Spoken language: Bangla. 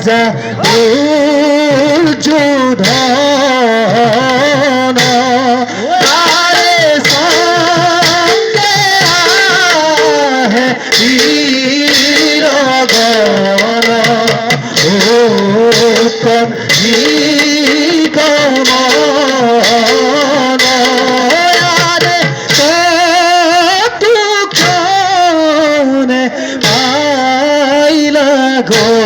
রাজা দুর্যোধন তারে সঙ্গে আহে বীরগণ উত্তম জীবন আরে কতক্ষণে পাইলা গো